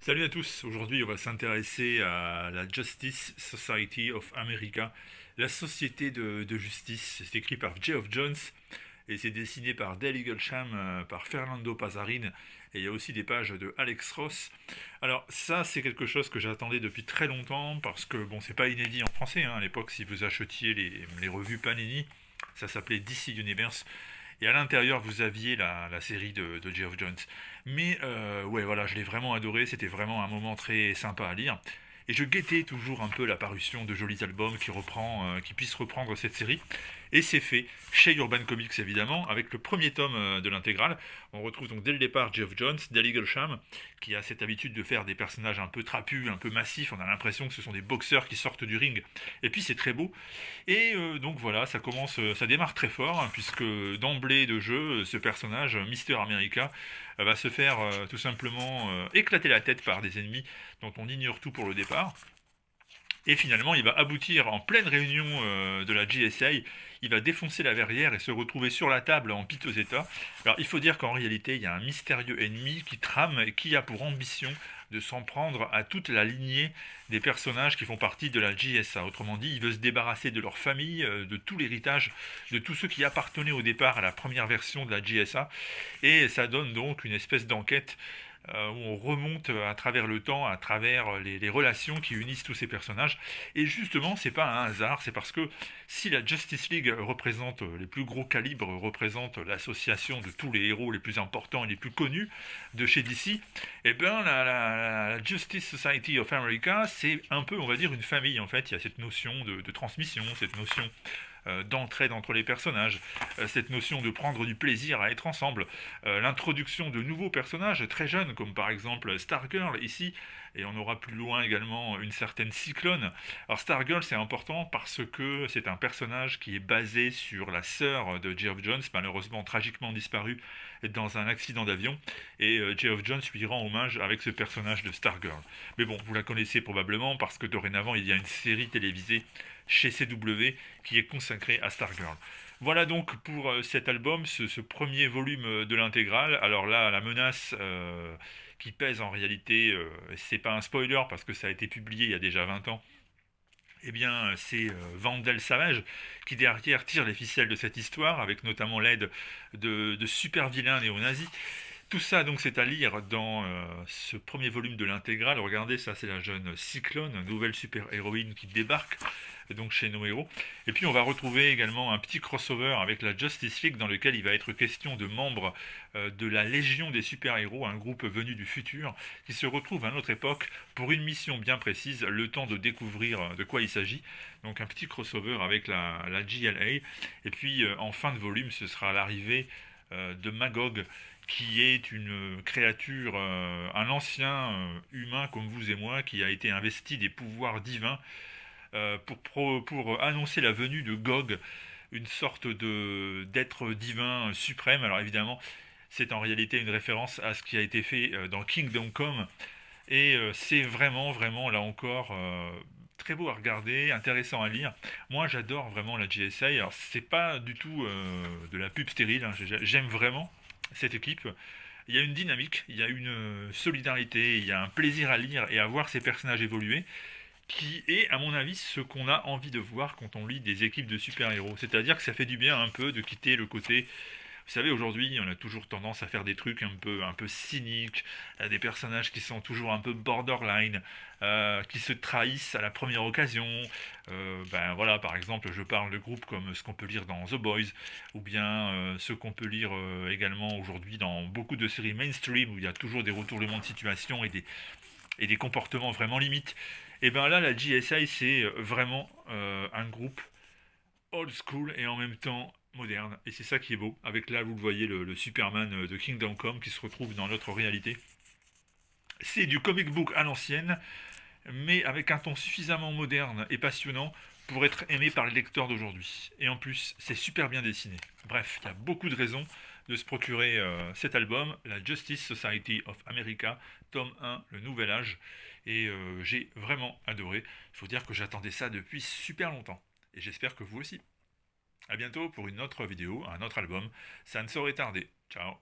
Salut à tous, aujourd'hui on va s'intéresser à la Justice Society of America, la société de justice. C'est écrit par Geoff Jones et c'est dessiné par Dale Eaglesham, par Fernando Pasarin, et il y a aussi des pages de Alex Ross. Alors ça c'est quelque chose que j'attendais depuis très longtemps parce que bon c'est pas inédit en français, hein. À l'époque si vous achetiez les revues Panini, ça s'appelait DC Universe. Et à l'intérieur, vous aviez la série de Geoff Jones. Mais ouais, voilà, je l'ai vraiment adoré. C'était vraiment un moment très sympa à lire. Et je guettais toujours un peu la parution de jolis albums qui puissent reprendre cette série. Et c'est fait chez Urban Comics évidemment, avec le premier tome de l'intégrale. On retrouve donc dès le départ Geoff Jones, Dale Eaglesham, qui a cette habitude de faire des personnages un peu trapus, un peu massifs. On a l'impression que ce sont des boxeurs qui sortent du ring. Et puis c'est très beau. Et donc voilà, ça démarre très fort, hein, puisque d'emblée de jeu, ce personnage, Mister America, va se faire tout simplement éclater la tête par des ennemis dont on ignore tout pour le départ. Et finalement, il va aboutir en pleine réunion de la GSA. Il va défoncer la verrière et se retrouver sur la table en piteux état. Alors, il faut dire qu'en réalité, il y a un mystérieux ennemi qui trame et qui a pour ambition de s'en prendre à toute la lignée des personnages qui font partie de la GSA. Autrement dit, il veut se débarrasser de leur famille, de tout l'héritage, de tous ceux qui appartenaient au départ à la première version de la GSA. Et ça donne donc une espèce d'enquête où on remonte à travers le temps, à travers les relations qui unissent tous ces personnages. Et justement, c'est pas un hasard, c'est parce que si la Justice League représente les plus gros calibres, représente l'association de tous les héros les plus importants et les plus connus de chez DC, eh bien la Justice Society of America, c'est un peu, on va dire, une famille en fait. Il y a cette notion de transmission, cette notion d'entraide entre les personnages, cette notion de prendre du plaisir à être ensemble, l'introduction de nouveaux personnages très jeunes, comme par exemple Stargirl ici, et on aura plus loin également une certaine Cyclone. Alors Stargirl c'est important parce que c'est un personnage qui est basé sur la sœur de Geoff Jones, malheureusement tragiquement disparue dans un accident d'avion, et Geoff Jones lui rend hommage avec ce personnage de Stargirl. Mais bon, vous la connaissez probablement parce que dorénavant il y a une série télévisée chez CW qui est consacrée à Stargirl. Voilà donc pour cet album, ce premier volume de l'intégrale. Alors là, la menace qui pèse en réalité, c'est pas un spoiler parce que ça a été publié il y a déjà 20 ans. Eh bien, c'est Vandal Savage qui derrière tire les ficelles de cette histoire, avec notamment l'aide de super vilains néo-nazis. Tout ça, donc, c'est à lire dans ce premier volume de l'intégrale. Regardez, ça, c'est la jeune Cyclone, nouvelle super-héroïne qui débarque donc chez nos héros. Et puis, on va retrouver également un petit crossover avec la Justice League dans lequel il va être question de membres de la Légion des super-héros, un groupe venu du futur qui se retrouve à notre époque pour une mission bien précise, le temps de découvrir de quoi il s'agit. Donc, un petit crossover avec la GLA. Et puis, en fin de volume, ce sera l'arrivée de Magog, qui est une créature, un ancien humain comme vous et moi, qui a été investi des pouvoirs divins pour annoncer la venue de Gog, une sorte d'être divin suprême. Alors évidemment, c'est en réalité une référence à ce qui a été fait dans Kingdom Come, et c'est vraiment, vraiment, là encore, très beau à regarder, intéressant à lire. Moi, j'adore vraiment la GSA. Alors, c'est pas du tout de la pub stérile, hein. J'aime vraiment cette équipe. Il y a une dynamique, il y a une solidarité, il y a un plaisir à lire et à voir ces personnages évoluer, qui est, à mon avis, ce qu'on a envie de voir quand on lit des équipes de super-héros. C'est-à-dire que ça fait du bien un peu de quitter le côté. Vous savez, aujourd'hui, on a toujours tendance à faire des trucs un peu cyniques, des personnages qui sont toujours un peu borderline, qui se trahissent à la première occasion. Ben voilà, par exemple, je parle de groupes comme ce qu'on peut lire dans The Boys, ou bien ce qu'on peut lire également aujourd'hui dans beaucoup de séries mainstream, où il y a toujours des retournements de situation et des comportements vraiment limites. Et ben là, la GSI, c'est vraiment un groupe old school et en même temps moderne. Et c'est ça qui est beau. Avec là, vous le voyez, le Superman de Kingdom Come qui se retrouve dans notre réalité. C'est du comic book à l'ancienne, mais avec un ton suffisamment moderne et passionnant pour être aimé par les lecteurs d'aujourd'hui. Et en plus, c'est super bien dessiné. Bref, il y a beaucoup de raisons de se procurer cet album, la Justice Society of America, tome 1, le nouvel âge. Et j'ai vraiment adoré. Il faut dire que j'attendais ça depuis super longtemps. Et j'espère que vous aussi. A bientôt pour une autre vidéo, un autre album. Ça ne saurait tarder. Ciao.